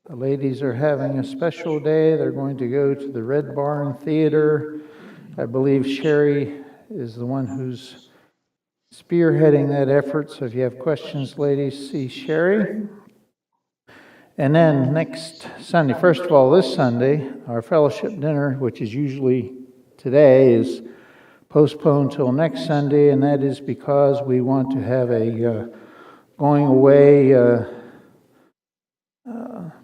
The ladies are having a special day. They're going to go to the Red Barn Theater. I believe Sherry is the one who's spearheading that effort. So if you have questions, ladies, see Sherry. And then next Sunday, first of all, this Sunday, our fellowship dinner, which is usually today, is postponed till next Sunday, and that is because we want to have a going away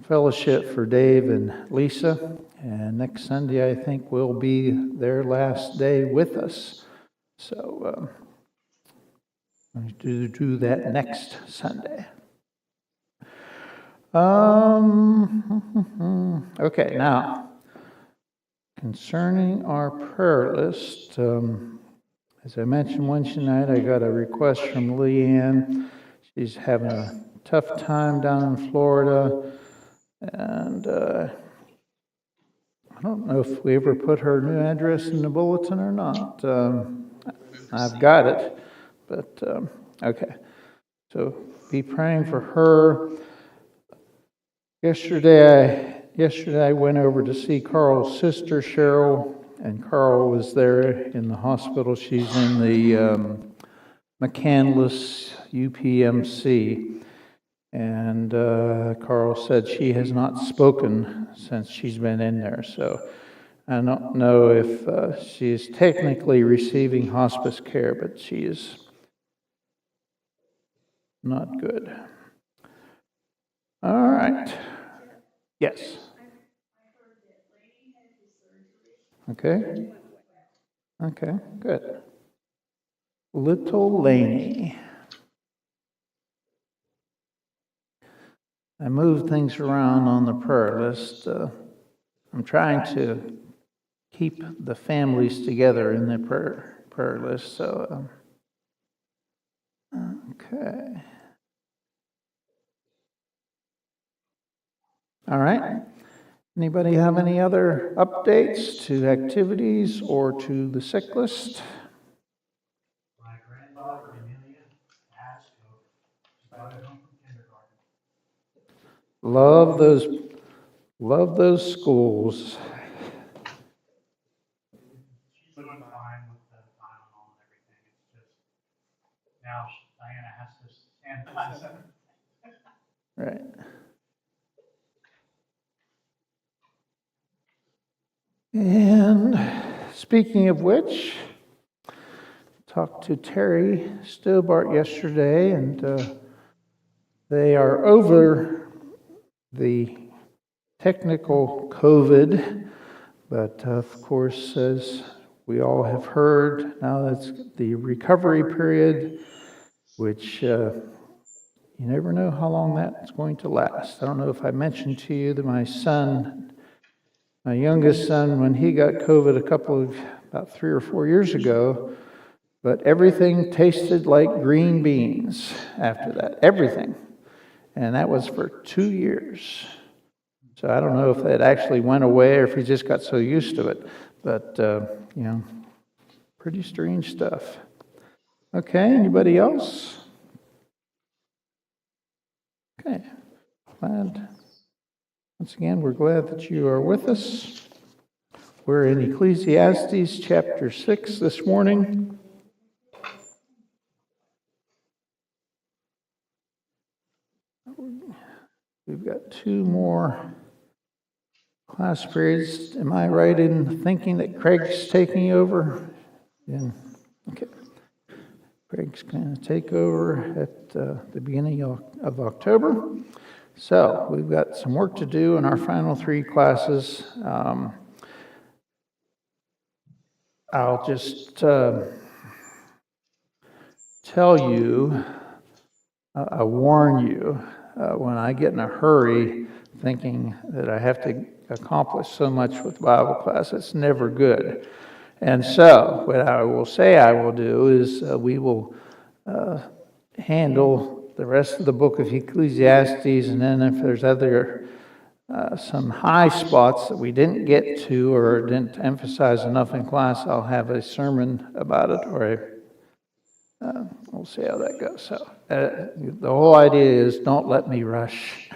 fellowship for Dave and Lisa. And next Sunday, I think, will be their last day with us. So I'm going to do that next Sunday. Okay, now, concerning our prayer list, as I mentioned Wednesday night, I got a request from Leanne. She's having a tough time down in Florida, and I don't know if we ever put her new address in the bulletin or not. I've got it, but okay. So be praying for her. Yesterday I went over to see Carl's sister, Cheryl, and Carl was there in the hospital. She's in the McCandless UPMC. And Carl said she has not spoken since she's been in there. So I don't know if she is technically receiving hospice care, but she is not good. All right. Yes. Okay. Okay, good. Little Laney. I moved things around on the prayer list. I'm trying to keep the families together in the prayer list. So, okay. All right. Anybody have any other updates to activities or to the sick list? My granddaughter Amelia asked if she got it home from kindergarten. Love those schools. She's doing fine with the Tylenol and everything. It's just now Diana has to sanitize everything. Right. And speaking of which, talked to Terry Stobart yesterday, and they are over the technical COVID, but of course, as we all have heard, now that's the recovery period, which you never know how long that's going to last. I don't know if I mentioned to you that my youngest son, when he got COVID about 3 or 4 years ago, but everything tasted like green beans after that, everything. And that was for 2 years. So I don't know if that actually went away or if he just got so used to it. But, pretty strange stuff. Okay, anybody else? Okay, once again, we're glad that you are with us. We're in Ecclesiastes chapter 6 this morning. We've got 2 more class periods. Am I right in thinking that Craig's taking over? Okay. Craig's going to take over at the beginning of October. So we've got some work to do in our final 3 classes. I'll just tell you, I warn you, when I get in a hurry thinking that I have to accomplish so much with Bible class, it's never good. And so what I will say I will do is we will handle the rest of the book of Ecclesiastes, and then if there's some high spots that we didn't get to or didn't emphasize enough in class, I'll have a sermon about it, or we'll see how that goes. So the whole idea is don't let me rush.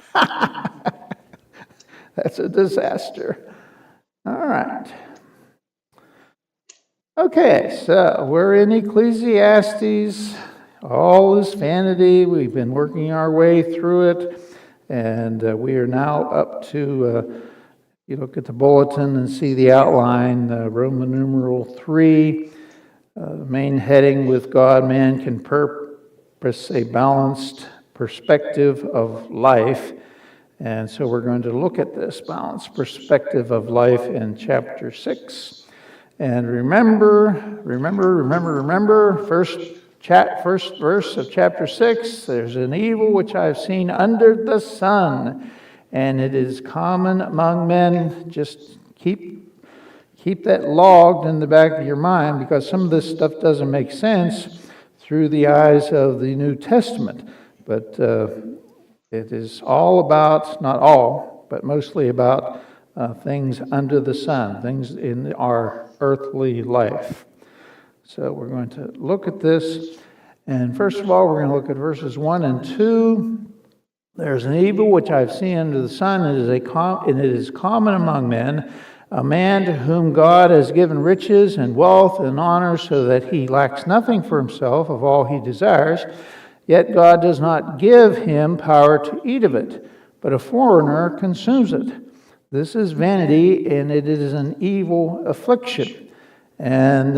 That's a disaster. All right. Okay, so we're in Ecclesiastes. All is vanity. We've been working our way through it, and we are now up to, you look at the bulletin and see the outline, Roman numeral 3, the main heading with God, man can purpose a balanced perspective of life. And so we're going to look at this balanced perspective of life in chapter 6. And remember, first verse of chapter 6, there's an evil which I've seen under the sun, and it is common among men. Just keep that logged in the back of your mind, because some of this stuff doesn't make sense through the eyes of the New Testament. But it is all about, not all, but mostly about things under the sun, things in our earthly life. So we're going to look at this. And first of all, we're going to look at verses 1 and 2. There's an evil which I've seen under the sun, and it is common among men, a man to whom God has given riches and wealth and honor, so that he lacks nothing for himself of all he desires. Yet God does not give him power to eat of it, but a foreigner consumes it. This is vanity, and it is an evil affliction. And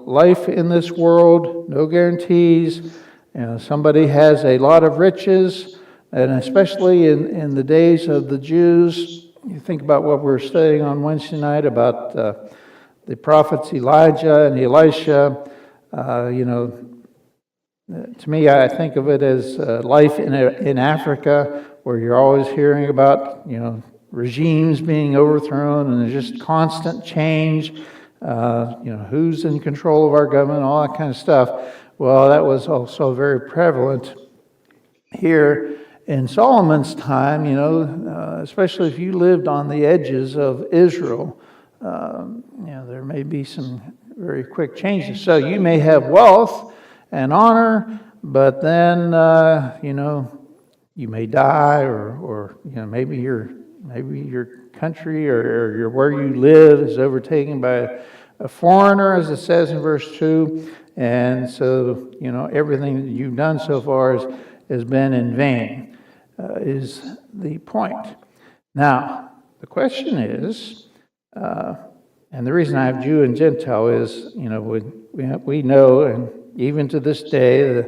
life in this world, no guarantees. Somebody has a lot of riches, and especially in the days of the Jews. You think about what we're studying on Wednesday night about the prophets Elijah and Elisha. To me, I think of it as life in Africa, where you're always hearing about, regimes being overthrown, and there's just constant change. Who's in control of our government, all that kind of stuff. Well, that was also very prevalent here in Solomon's time. Especially if you lived on the edges of Israel, there may be some very quick changes. So you may have wealth and honor, but then you may die, or maybe your country or where you live is overtaken by a foreigner, as it says in verse 2, and so everything that you've done so far has been in vain, is the point. Now the question is, and the reason I have Jew and Gentile is, we know, and even to this day,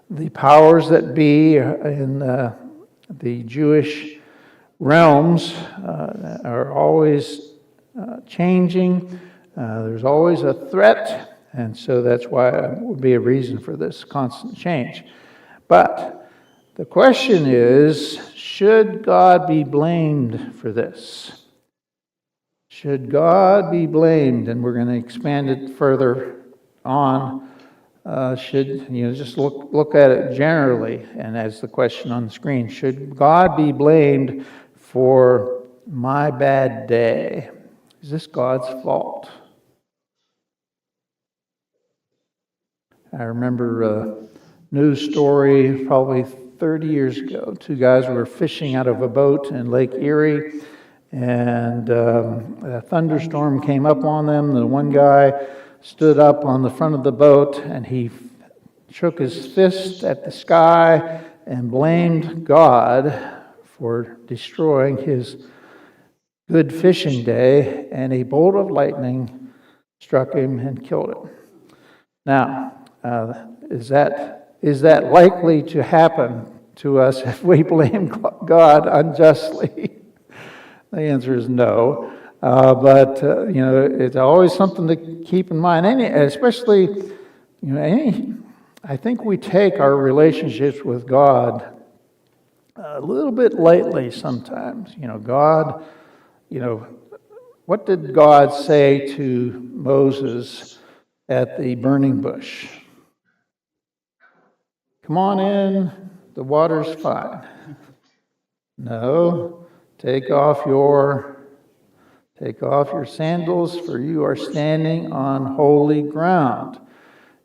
the powers that be in the Jewish realms are always changing. There's always a threat, and so that's why it would be a reason for this constant change. But the question is, should God be blamed for this? Should God be blamed? And we're going to expand it further on. Just look at it generally, and as the question on the screen, should God be blamed for my bad day? Is this God's fault? I remember a news story probably 30 years ago. Two guys were fishing out of a boat in Lake Erie, and a thunderstorm came up on them. The one guy stood up on the front of the boat, and he shook his fist at the sky and blamed God for destroying his good fishing day, and a bolt of lightning struck him and killed him. Now, is that likely to happen to us if we blame God unjustly? The answer is no. But it's always something to keep in mind. Especially, I think we take our relationships with God a little bit lightly sometimes. God, what did God say to Moses at the burning bush? Come on in, the water's fine. No, take off your sandals, for you are standing on holy ground.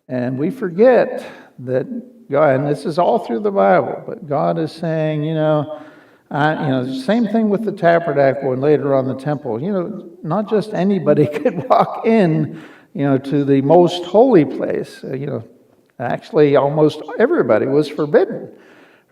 And we forget that God, and this is all through the Bible, but God is saying, Same thing with the tabernacle and later on the temple. Not just anybody could walk in, to the most holy place. Actually, almost everybody was forbidden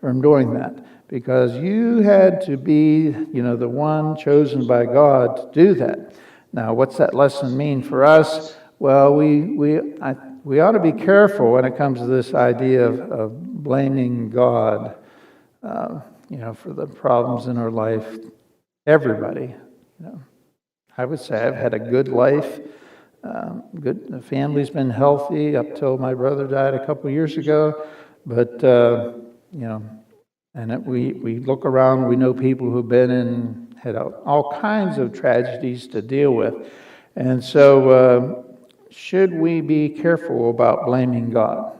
from doing that because you had to be, the one chosen by God to do that. Now, what's that lesson mean for us? Well, we ought to be careful when it comes to this idea of blaming God, for the problems in our life. Everybody, I would say I've had a good life. The family's been healthy up till my brother died a couple years ago. But, we look around, we know people who've had all kinds of tragedies to deal with. And so, should we be careful about blaming God?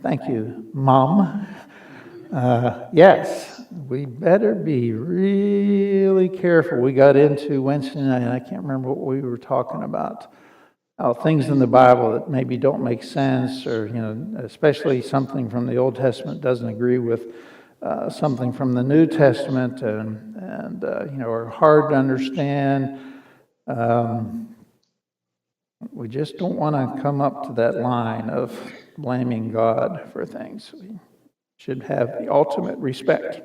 Thank you, Mom. Yes, we better be really careful. We got into Wednesday night, and I can't remember what we were talking about. Things in the Bible that maybe don't make sense, or especially something from the Old Testament doesn't agree with something from the New Testament, and are hard to understand. We just don't want to come up to that line of blaming God for things. We should have the ultimate respect.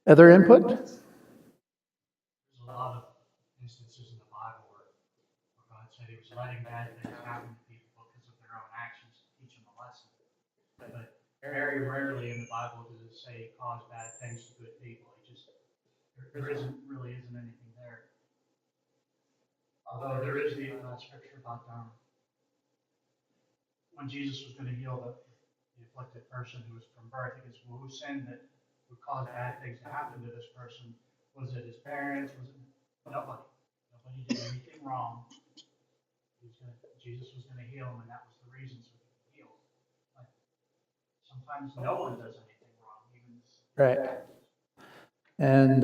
Other input? There's a lot of instances in the Bible where God said He was letting bad things happen to people because of their own actions to teach them a lesson. But very rarely in the Bible does it say He caused bad things to good people. There really isn't anything there. Although there is the scripture about when Jesus was going to heal the afflicted person who was from birth, he goes, well, who sinned that would cause bad things to happen to this person? Was it his parents? Was it nobody? Nobody did anything wrong. Jesus was going to heal him, and that was the reason so he could heal. But sometimes no one does anything wrong, even right. And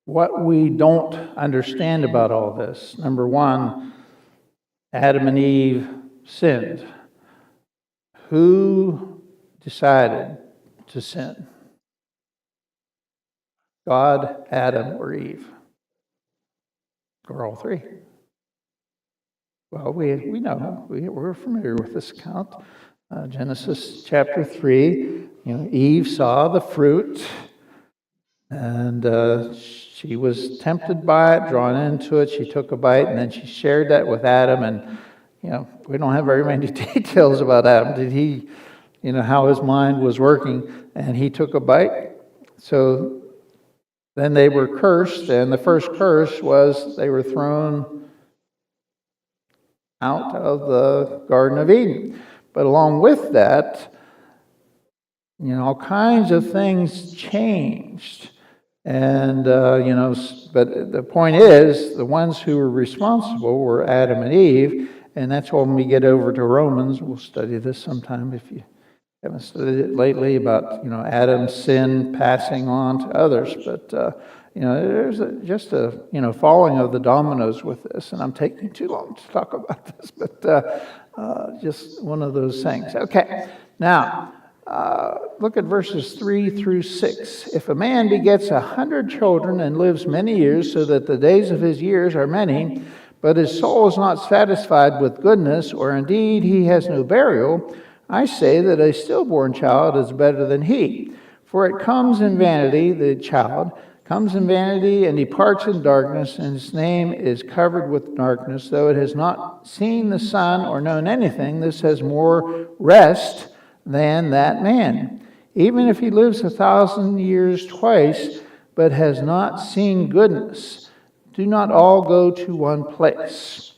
what we don't understand about all this, number one, Adam and Eve sinned. Who decided to sin? God, Adam, or Eve? Or all three? Well, we know. We're familiar with this account. Genesis chapter 3, Eve saw the fruit, and she was tempted by it, drawn into it. She took a bite, and then she shared that with Adam, and we don't have very many details about Adam. Did he, how his mind was working, and he took a bite. So then they were cursed, and the first curse was they were thrown out of the Garden of Eden. But along with that, all kinds of things changed. And, but the point is, the ones who were responsible were Adam and Eve. And that's when we get over to Romans. We'll study this sometime if you haven't studied it lately about, Adam's sin passing on to others. But, there's just a, falling of the dominoes with this. And I'm taking too long to talk about this, but just one of those things. Okay, now, look at verses 3 through 6. If a man begets 100 children and lives many years, so that the days of his years are many, but his soul is not satisfied with goodness, or indeed he has no burial, I say that a stillborn child is better than he. For it comes in vanity, the child comes in vanity and departs in darkness, and its name is covered with darkness. Though it has not seen the sun or known anything, this has more rest than that man. Even if he lives 1,000 years twice, but has not seen goodness, do not all go to one place?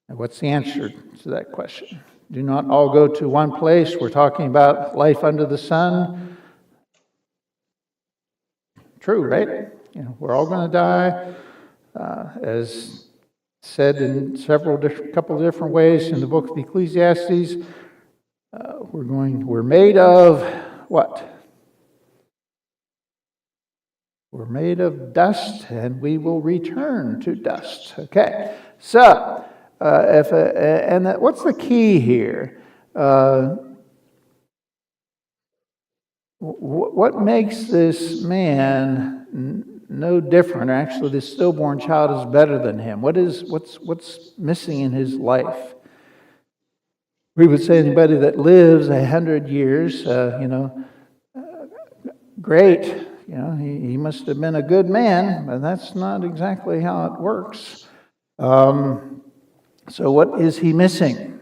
And what's the answer to that question? Do not all go to one place. We're talking about life under the sun. True, right? We're all going to die, as said in couple different ways in the book of Ecclesiastes. We're made of what? We're made of dust, and we will return to dust. Okay, so what's the key here? What makes this man no different? Actually, this stillborn child is better than him. What's missing in his life? We would say anybody that lives 100 years, great. He must have been a good man, but that's not exactly how it works. So what is he missing?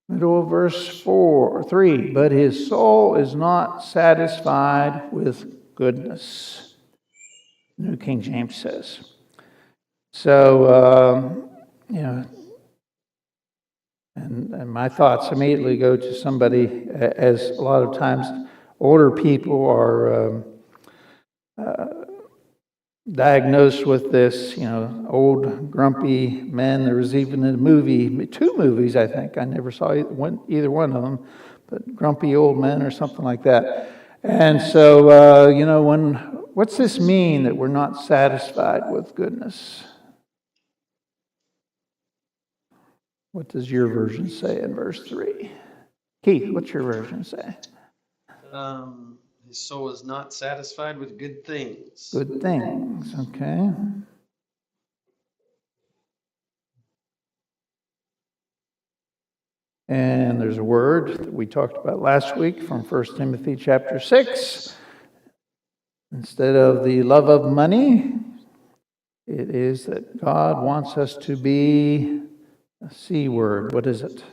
Middle of verse 3. But his soul is not satisfied with goodness, New King James says. So, and my thoughts immediately go to somebody, as a lot of times older people are diagnosed with this, old grumpy men. There was even a movie, 2 movies, I think. I never saw either one of them, but Grumpy Old Men or something like that. And so, what's this mean that we're not satisfied with goodness? What does your version say in verse 3? Keith, what's your version say? His soul is not satisfied with good things. Good things, okay. And there's a word that we talked about last week from 1 Timothy chapter 6. Instead of the love of money, it is that God wants us to be a C word. What is it?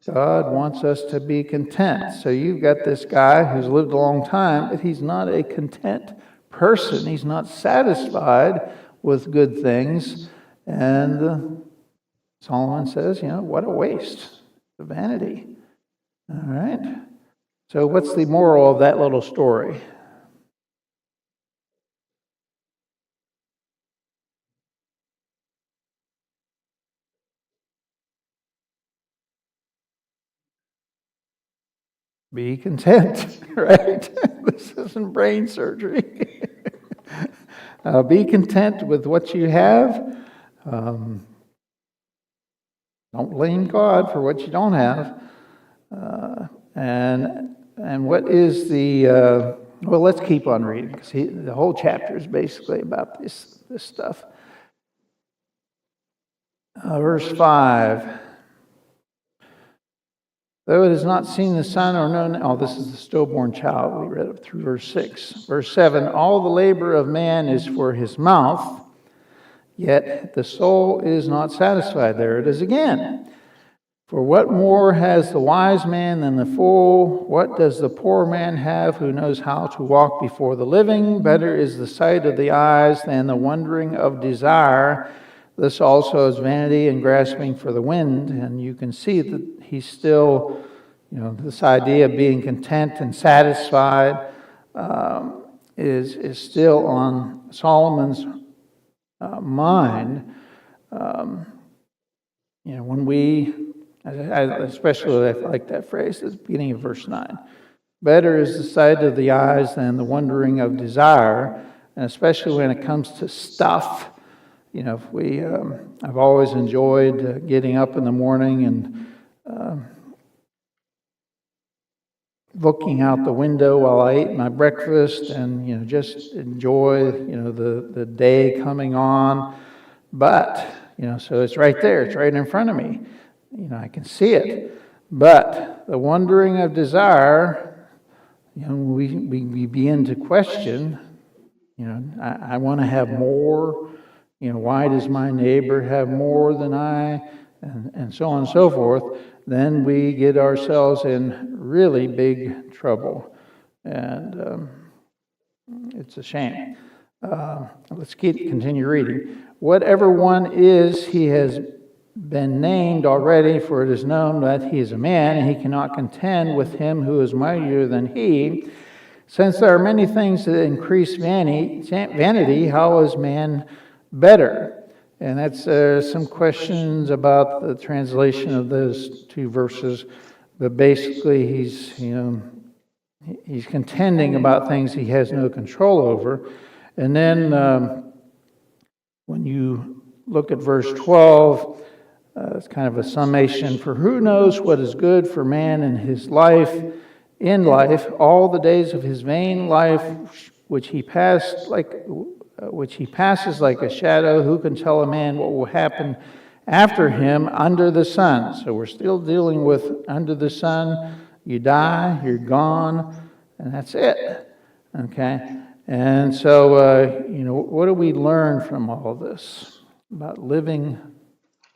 God wants us to be content. So you've got this guy who's lived a long time, but he's not a content person. He's not satisfied with good things. And Solomon says, what a waste of vanity. All right. So what's the moral of that little story? Be content, right? This isn't brain surgery. Be content with what you have. Don't blame God for what you don't have. And what is the... well, let's keep on reading, because the whole chapter is basically about this stuff. Verse 5. Though it has not seen the sun or known... Oh, this is the stillborn child. We read up through verse 6. Verse 7. All the labor of man is for his mouth, yet the soul is not satisfied. There it is again. For what more has the wise man than the fool? What does the poor man have who knows how to walk before the living? Better is the sight of the eyes than the wandering of desire. This also is vanity and grasping for the wind. And you can see that he's still, this idea of being content and satisfied is still on Solomon's mind. When we... I especially like that phrase at the beginning of verse 9. Better is the sight of the eyes than the wandering of desire, and especially when it comes to stuff. I've always enjoyed getting up in the morning and looking out the window while I ate my breakfast, and just enjoy the day coming on. But so it's right there, it's right in front of me. I can see it. But the wandering of desire, we begin to question, I want to have more. Why does my neighbor have more than I? And so on and so forth. Then we get ourselves in really big trouble. And it's a shame. Let's continue reading. Whatever one is, he has been named already, for it is known that he is a man, and he cannot contend with him who is mightier than he. Since there are many things that increase vanity, how is man better? And that's some questions about the translation of those 2 verses. But basically, he's contending about things he has no control over. And then when you look at verse 12. It's kind of a summation. For who knows what is good for man in his life, all the days of his vain life, which he passes like a shadow. Who can tell a man what will happen after him under the sun? So we're still dealing with under the sun. You die, you're gone, and that's it. Okay? And so, what do we learn from all this about living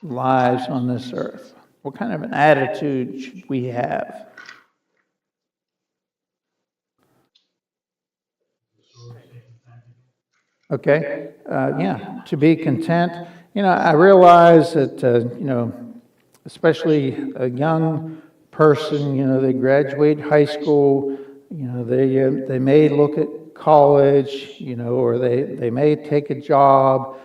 lives on this earth? What kind of an attitude should we have? Okay, to be content. I realize that, especially a young person, they graduate high school, they may look at college, or they may take a job.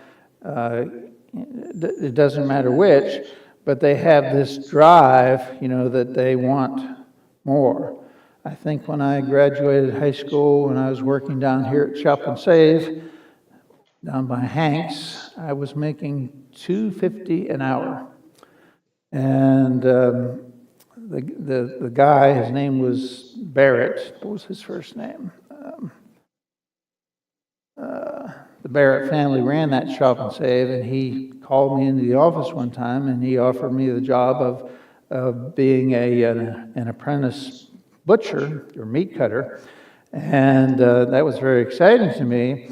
It doesn't matter which, but they have this drive, that they want more. I think when I graduated high school, when I was working down here at Shop and Save, down by Hanks, I was making $2.50 an hour. And the guy, his name was Barrett. What was his first name? The Barrett family ran that Shop and Save, and he called me into the office one time, and he offered me the job of being an apprentice butcher or meat cutter. And that was very exciting to me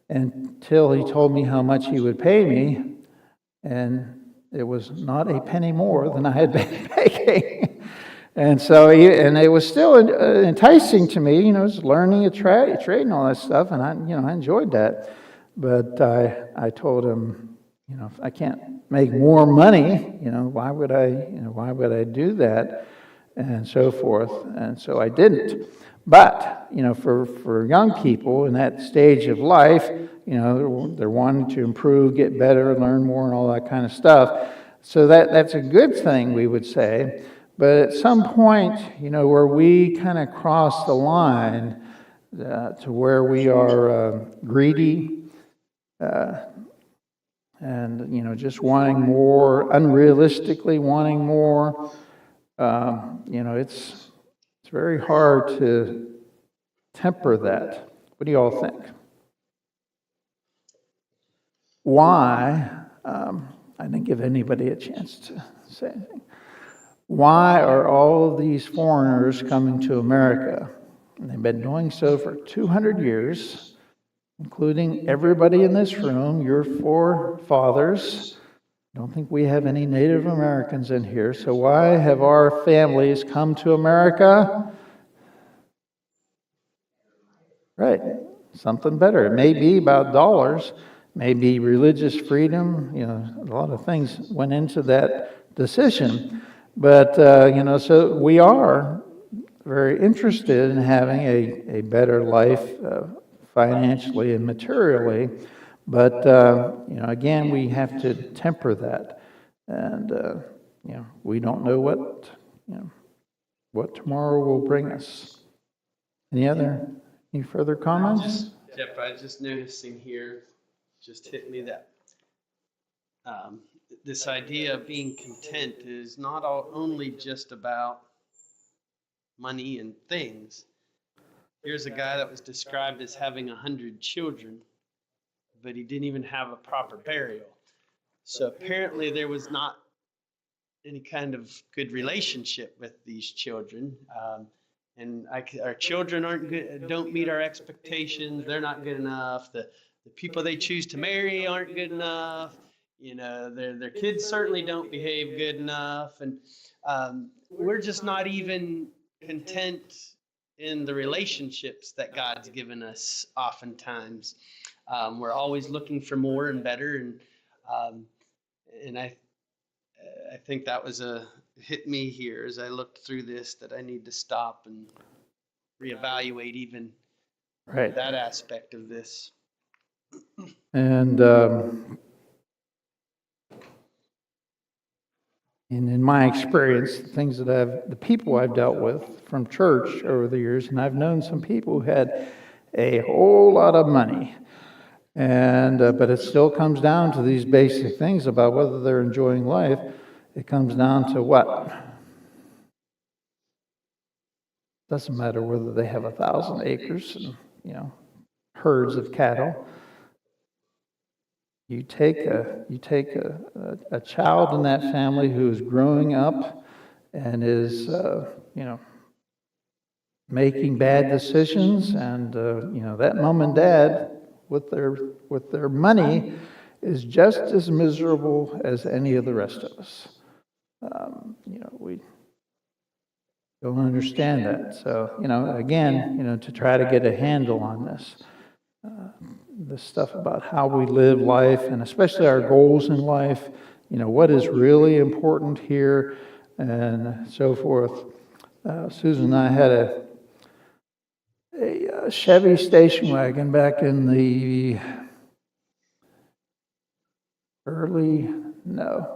until he told me how much he would pay me, and it was not a penny more than I had been making. And so, and it was still enticing to me, just learning a trade and all that stuff, and I enjoyed that. But I told him, if I can't make more money, why would I do that, and so forth. And so I didn't. But, for young people in that stage of life, they're wanting to improve, get better, learn more, and all that kind of stuff. So that's a good thing, we would say. But at some point, where we kind of cross the line to where we are greedy, and, just wanting more, unrealistically wanting more, it's very hard to temper that. What do you all think? Why? I didn't give anybody a chance to say anything. Why are all of these foreigners coming to America? And they've been doing so for 200 years, including everybody in this room, your forefathers. I don't think we have any Native Americans in here. So why have our families come to America? Right, something better. It may be about dollars, maybe religious freedom. A lot of things went into that decision. But, so we are very interested in having a better life financially and materially. But, again, we have to temper that. And, we don't know what tomorrow will bring us. Any further comments? Jeff, I was just noticing here, just hit me that this idea of being content is not only just about money and things. Here's a guy that was described as having 100 children, but he didn't even have a proper burial. So apparently there was not any kind of good relationship with these children. And our children aren't good, don't meet our expectations. They're not good enough. The people they choose to marry aren't good enough. Their kids certainly don't behave good enough. And we're just not even content in the relationships that God's given us oftentimes. We're always looking for more and better. And I think that was hit me here as I looked through this, that I need to stop and reevaluate even that aspect of this. And in my experience, the people I've dealt with from church over the years, and I've known some people who had a whole lot of money, And, but it still comes down to these basic things about whether they're enjoying life. It comes down to what? Doesn't matter whether they have 1,000 acres and, herds of cattle. You take a child in that family who is growing up and is, making bad decisions, and, that mom and dad with their money is just as miserable as any of the rest of us. We don't understand that. So, again, to try to get a handle on this stuff about how we live life, and especially our goals in life, what is really important here, and so forth. Susan and I had a Chevy station wagon back in the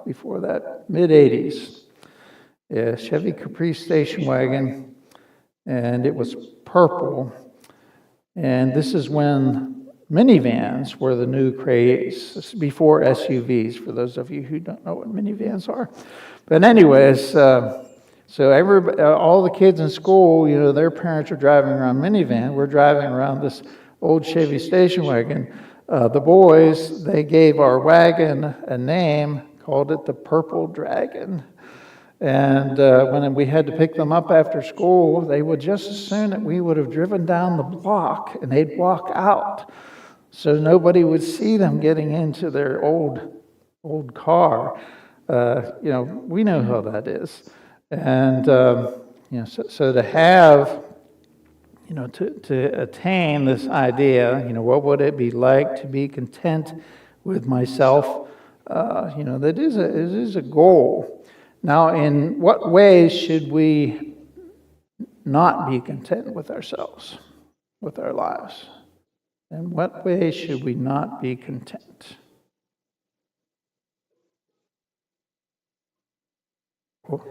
before that, mid-'80s. A Chevy Caprice station wagon, and it was purple. And this is when minivans were the new craze. This is before SUVs, for those of you who don't know what minivans are. But anyways, so all the kids in school, their parents are driving around minivan. We're driving around this old Chevy station wagon. The boys, they gave our wagon a name, called it the Purple Dragon. And when we had to pick them up after school, they would just as soon that we would have driven down the block and they'd walk out. So nobody would see them getting into their old car. We know how that is. And, so to have, to attain this idea, what would it be like to be content with myself? That is a goal. Now, in what ways should we not be content with ourselves, with our lives? In what ways should we not be content? Personal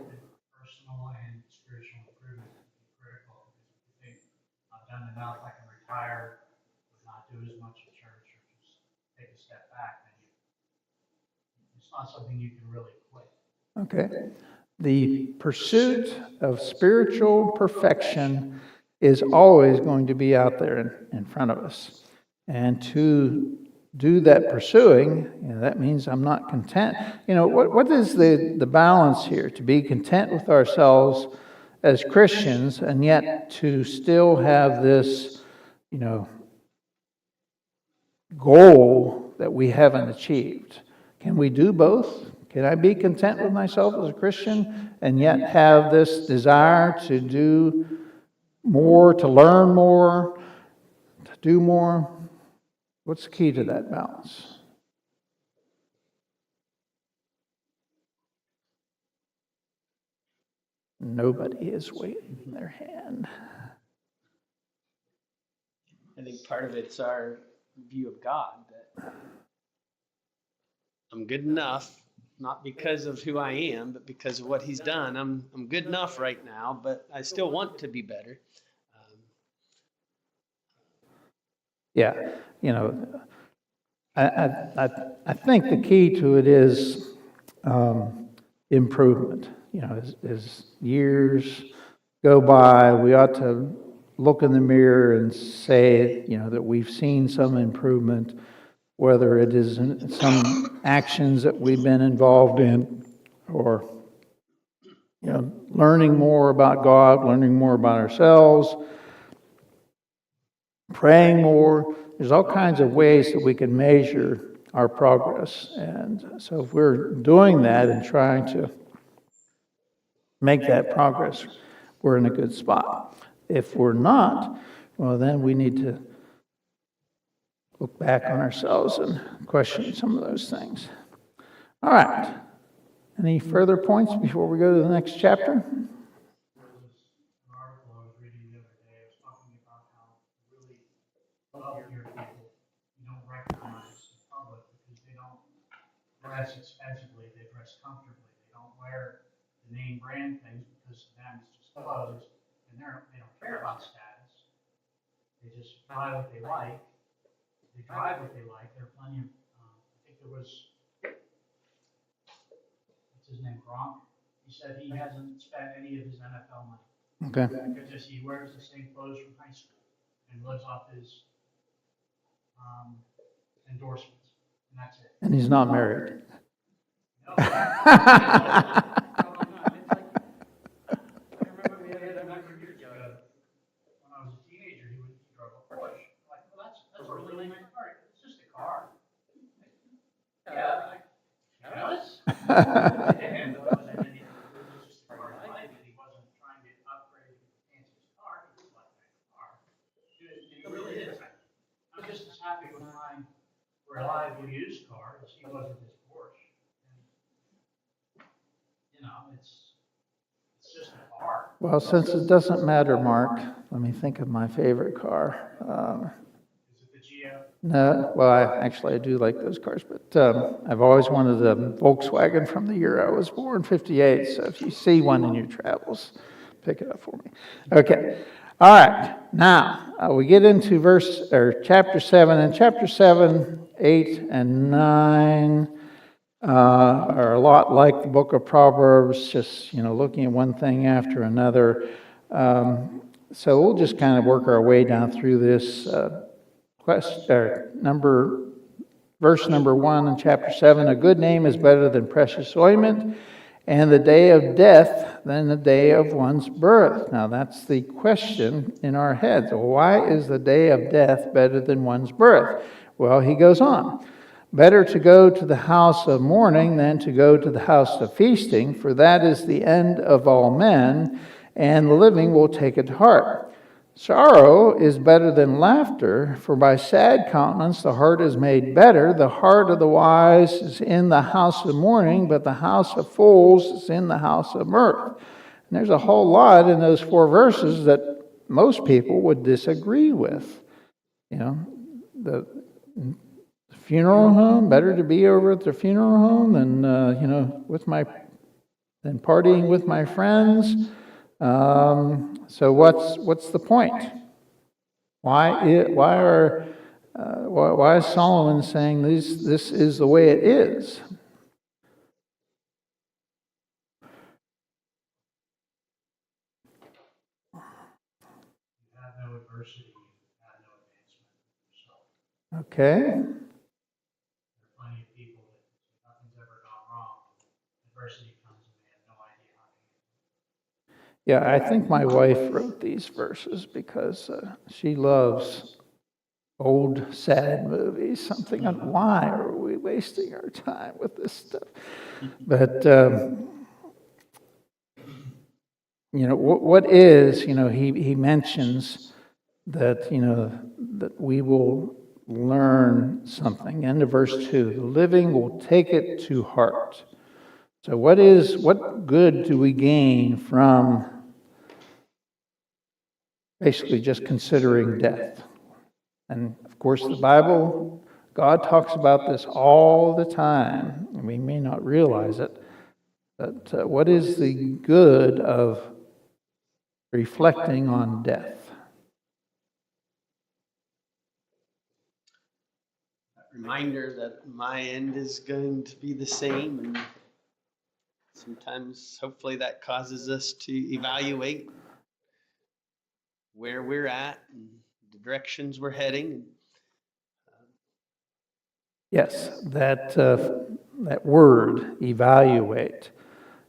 and spiritual improvement is critical. If you think I've done enough, I can retire, but not do as much at church, or just take a step back, then it's not something you can really quit. Okay. The pursuit of spiritual perfection is always going to be out there in front of us. And to do that pursuing, that means I'm not content. What is the balance here? To be content with ourselves as Christians, and yet to still have this, goal that we haven't achieved. Can we do both? Can I be content with myself as a Christian and yet have this desire to do more, to learn more, to do more? What's the key to that balance? Nobody is waving their hand. I think part of it's our view of God, that I'm good enough, not because of who I am, but because of what He's done. I'm good enough right now, but I still want to be better. Yeah, I think the key to it is improvement. As years go by, we ought to look in the mirror and say, that we've seen some improvement, whether it is in some actions that we've been involved in, or learning more about God, learning more about ourselves, praying more. There's all kinds of ways that we can measure our progress. And so if we're doing that and trying to make that progress, we're in a good spot. If we're not, well, then we need to look back on ourselves and question some of those things. All right. Any further points before we go to the next chapter? There was an article I was reading the other day. It was talking about how really wealthier people you don't recognize in public because they don't dress expensively, they dress comfortably. They don't wear the name brand things because to them it's just clothes, and they don't care about status. They just buy what they like. they drive what they like. There are plenty of, I think there was, what's his name, Gronk? He said he hasn't spent any of his NFL money. Okay. Because he wears the same clothes from high school and lives off his endorsements, and that's it. And he's not married. No. It's like, I remember we had a number of years ago, when I was a teenager, he drove a Porsche. I'm like, well, that's a really nice car. It's just a car. Yeah. Jealous? And it was just a car. He wasn't trying to upgrade the fanciest car. He just liked that car. It really is. I'm just as happy with my reliable used car as he was with his Porsche. And, you know, it's just a car. Well, since it doesn't matter, Mark, let me think of my favorite car. Is it the Geo? No, well, I do like those cars, but I've always wanted a Volkswagen from the year I was born, 58. So if you see one in your travels, pick it up for me. Okay. All right. Now we get into chapter 7, and chapter 7, 8, and 9 are a lot like the book of Proverbs, just looking at one thing after another. So we'll just kind of work our way down through this. Verse number 1 in chapter 7, a good name is better than precious ointment, and the day of death than the day of one's birth. Now that's the question in our heads. Well, why is the day of death better than one's birth? Well, he goes on. Better to go to the house of mourning than to go to the house of feasting, for that is the end of all men, and the living will take it to heart. Sorrow is better than laughter, for by sad countenance the heart is made better. The heart of the wise is in the house of mourning, but the house of fools is in the house of mirth. And there's a whole lot in those 4 verses that most people would disagree with. The funeral home, better to be over at the funeral home than than partying with my friends. So what's the point? Why is Solomon saying this is the way it is? You have no adversity, you have no advancement yourself. Okay. There are plenty of people that nothing's ever gone wrong. Adversity comes and they have no idea how to handle it. Yeah, I think my wife wrote these verses because she loves old, sad movies. Something on why are we wasting our time with this stuff? But, what is, he mentions that, that we will learn something. End of verse 2, the living will take it to heart. So what good do we gain from basically just considering death? And of course the Bible, God talks about this all the time, and we may not realize it, but what is the good of reflecting on death? Reminder that my end is going to be the same, and sometimes hopefully that causes us to evaluate where we're at and the directions we're heading. Yes, that word, evaluate.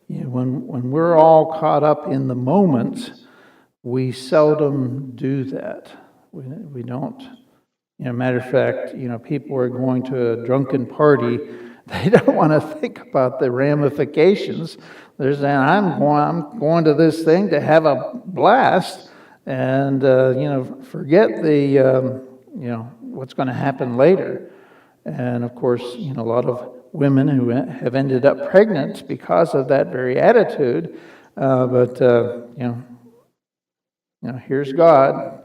When we're all caught up in the moment, we seldom do that. We don't. Matter of fact, people are going to a drunken party. They don't want to think about the ramifications. They're saying, I'm going to this thing to have a blast, and forget the what's going to happen later. And of course, a lot of women who have ended up pregnant because of that very attitude. But here's God,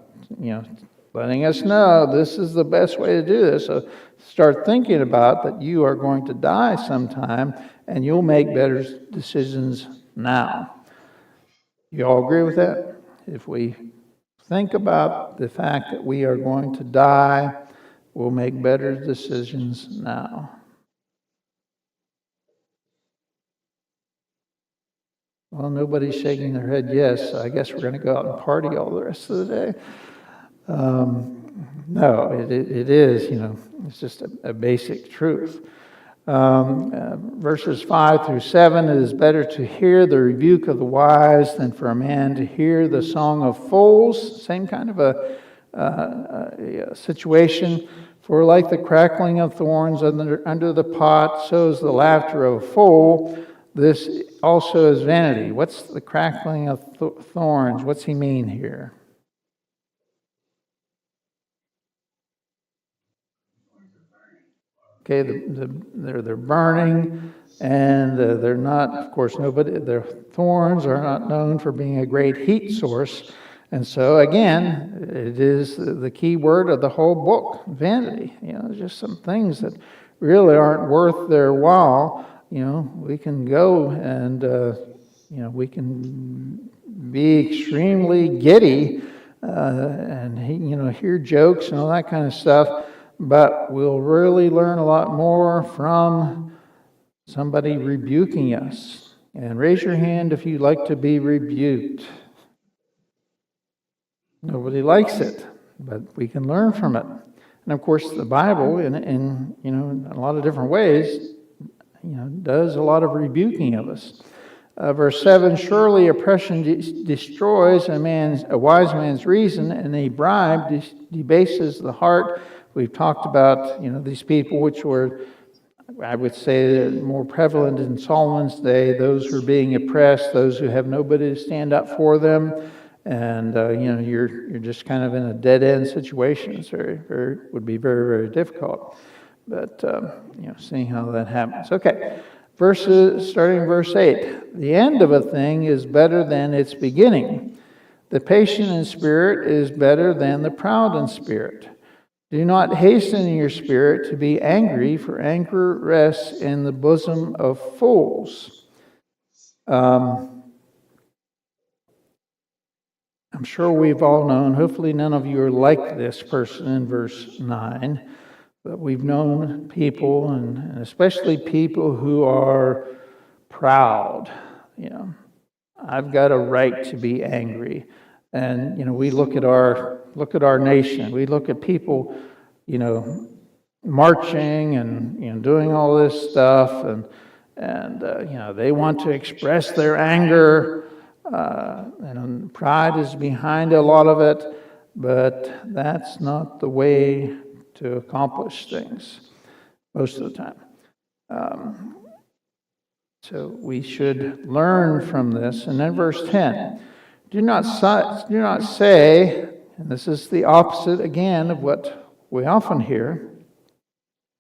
letting us know this is the best way to do this. So start thinking about that you are going to die sometime, and you'll make better decisions now. You all agree with that? If we think about the fact that we are going to die, will make better decisions now. Well, nobody's shaking their head yes, so I guess we're going to go out and party all the rest of the day. No, it is, it's just a basic truth. Verses 5 through 7, it is better to hear the rebuke of the wise than for a man to hear the song of fools. Same kind of a situation. For like the crackling of thorns under the pot, so is the laughter of a fool. This also is vanity. What's the crackling of thorns? What's he mean here? Okay, they're burning, and they're not, of course, their thorns are not known for being a great heat source. And so, again, it is the key word of the whole book, vanity. Just some things that really aren't worth their while. We can go and, we can be extremely giddy and, hear jokes and all that kind of stuff. But we'll really learn a lot more from somebody rebuking us. And raise your hand if you'd like to be rebuked. Nobody likes it, but we can learn from it. And of course, the Bible, in a lot of different ways, does a lot of rebuking of us. Verse 7, surely oppression destroys a wise man's reason, and a bribe debases the heart. We've talked about, these people which were, I would say, more prevalent in Solomon's day, those who are being oppressed, those who have nobody to stand up for them, and, you're just kind of in a dead-end situation. It's would be very, very difficult. But, seeing how that happens. Okay, starting verse 8. The end of a thing is better than its beginning. The patient in spirit is better than the proud in spirit. Do not hasten in your spirit to be angry, for anger rests in the bosom of fools. I'm sure we've all known, hopefully none of you are like this person in verse 9, but we've known people, and especially people who are proud. I've got a right to be angry. And, we look at our nation. We look at people, marching and, doing all this stuff. And they want to express their anger. And pride is behind a lot of it. But that's not the way to accomplish things most of the time. So we should learn from this. And then verse 10. Do not say, and this is the opposite again of what we often hear,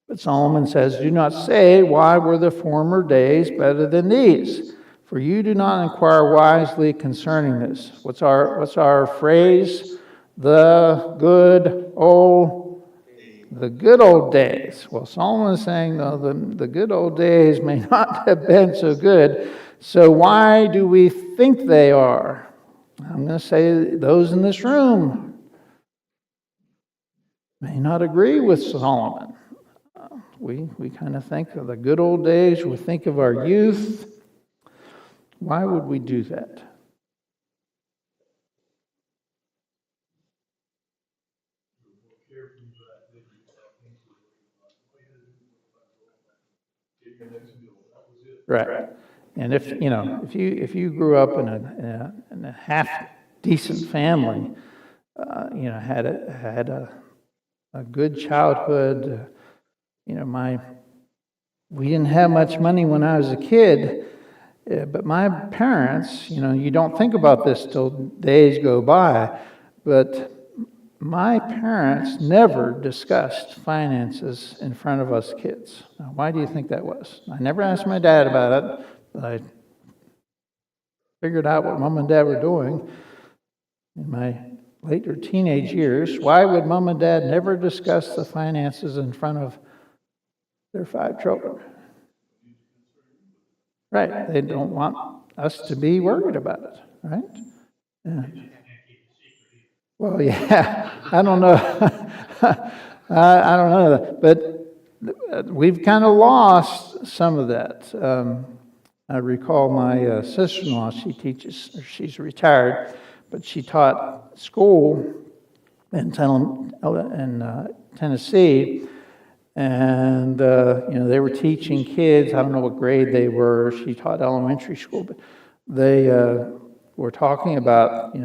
but Solomon says, do not say, why were the former days better than these? For you do not inquire wisely concerning this. What's our phrase? The good old days. Well, Solomon is saying, no, the good old days may not have been so good. So why do we think they are? I'm going to say those in this room may not agree with Solomon. We kind of think of the good old days. We think of our youth. Why would we do that? Right. And if you grew up in a half decent family, had a good childhood, we didn't have much money when I was a kid, but my parents, you don't think about this till days go by, but my parents never discussed finances in front of us kids. Now, why do you think that was? I never asked my dad about it. I figured out what Mom and Dad were doing in my later teenage years. Why would Mom and Dad never discuss the finances in front of their 5 children? Right. They don't want us to be worried about it, right? Yeah. Well, yeah, I don't know. I don't know, but we've kind of lost some of that. I recall my sister-in-law, she's retired, but she taught school in Tennessee, and they were teaching kids. I don't know what grade they were. She taught elementary school, but they were talking about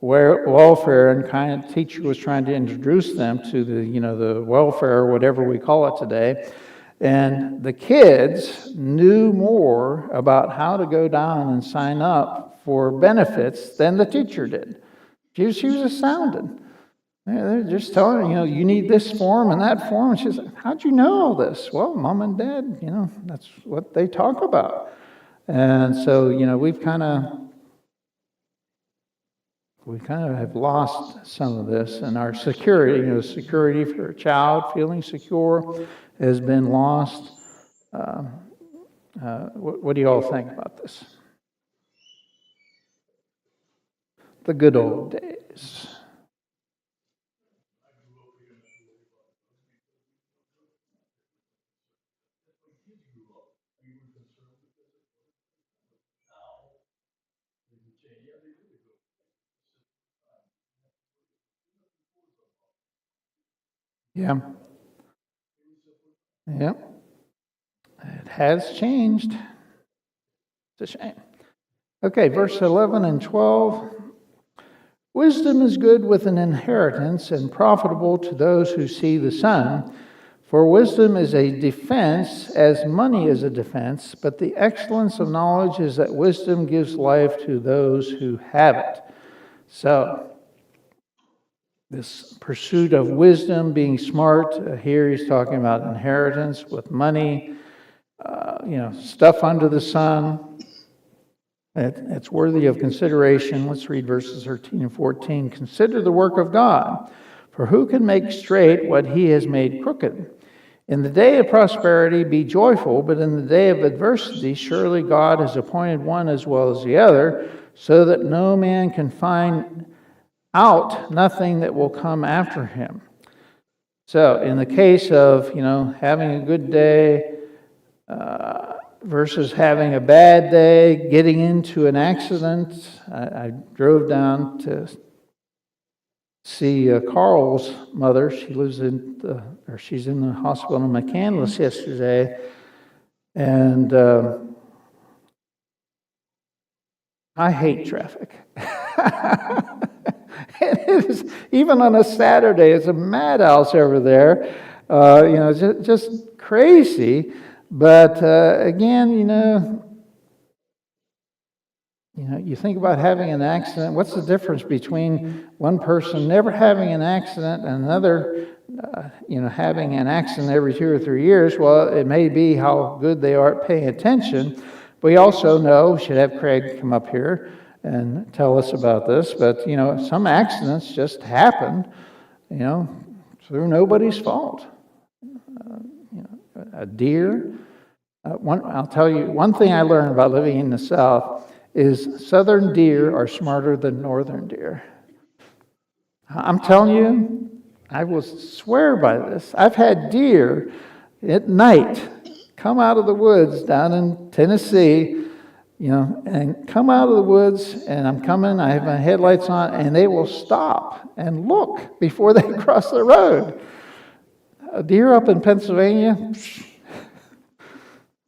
welfare, and kind of teacher was trying to introduce them to the welfare, or whatever we call it today. And the kids knew more about how to go down and sign up for benefits than the teacher did. She was astounded. They're just telling her, you need this form and that form. And she said, how'd you know all this? Well, mom and dad, that's what they talk about. And so, we kind of have lost some of this, and our security, security for a child, feeling secure, has been lost. What do you all think about this? The good old days. Yeah. Yeah. It has changed. It's a shame. Okay, verse 11 and 12. Wisdom is good with an inheritance and profitable to those who see the sun. For wisdom is a defense, as money is a defense, but the excellence of knowledge is that wisdom gives life to those who have it. So, this pursuit of wisdom, being smart, here he's talking about inheritance with money, stuff under the sun. It's worthy of consideration. Let's read verses 13 and 14. Consider the work of God, for who can make straight what he has made crooked? In the day of prosperity be joyful, but in the day of adversity surely God has appointed one as well as the other, so that no man can find out nothing that will come after him. So in the case of, having a good day versus having a bad day, getting into an accident, I drove down to see Carl's mother. She's in the hospital in McCandless yesterday, and I hate traffic. It is, even on a Saturday, it's a madhouse over there. Just crazy. But again, you think about having an accident. What's the difference between one person never having an accident and another, having an accident every 2 or 3 years? Well, it may be how good they are at paying attention. We also know, we should have Craig come up here and tell us about this, but, some accidents just happen, through nobody's fault. A deer. I'll tell you, one thing I learned about living in the South is southern deer are smarter than northern deer. I'm telling you, I will swear by this. I've had deer at night come out of the woods down in Tennessee, and come out of the woods, and I'm coming, I have my headlights on, and they will stop and look before they cross the road. A deer up in Pennsylvania,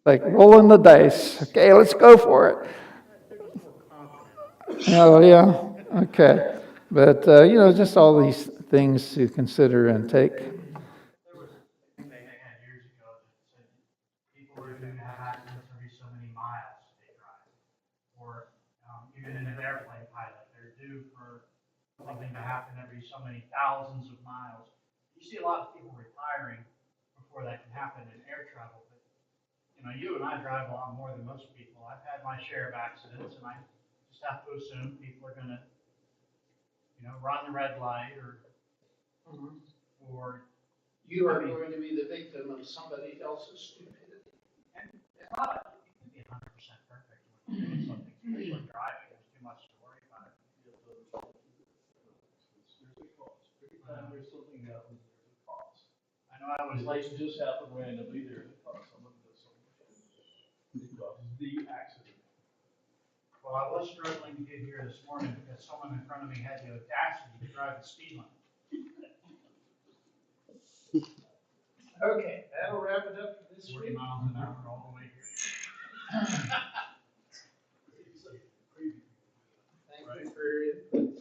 like rolling the dice. Okay, let's go for it. Oh, yeah, okay. But, just all these things to consider and take. There was a thing they had years ago that said people are due to have accidents every so many miles they drive. Or even in an airplane pilot, they're due for something to happen every so many thousands of miles. You see a lot of people retiring before that can happen in air travel. But, you and I drive a lot more than most people. I've had my share of accidents, and I just have to assume people are going to, run the red light or You are going to be the victim of somebody else's stupidity. and it's not like you can be 100% perfect when you're doing something, especially driving. There's too much to worry about. There's a cost. Every time there's something that happens, there's a cost. know I was Like late. just happened randomly there in front of someone that it causes the accident. Well, I was struggling to get here this morning because someone in front of me had the audacity to drive the speed limit. Okay, that'll wrap it up for this 40 week. miles an hour all the way here. Thank you for your input.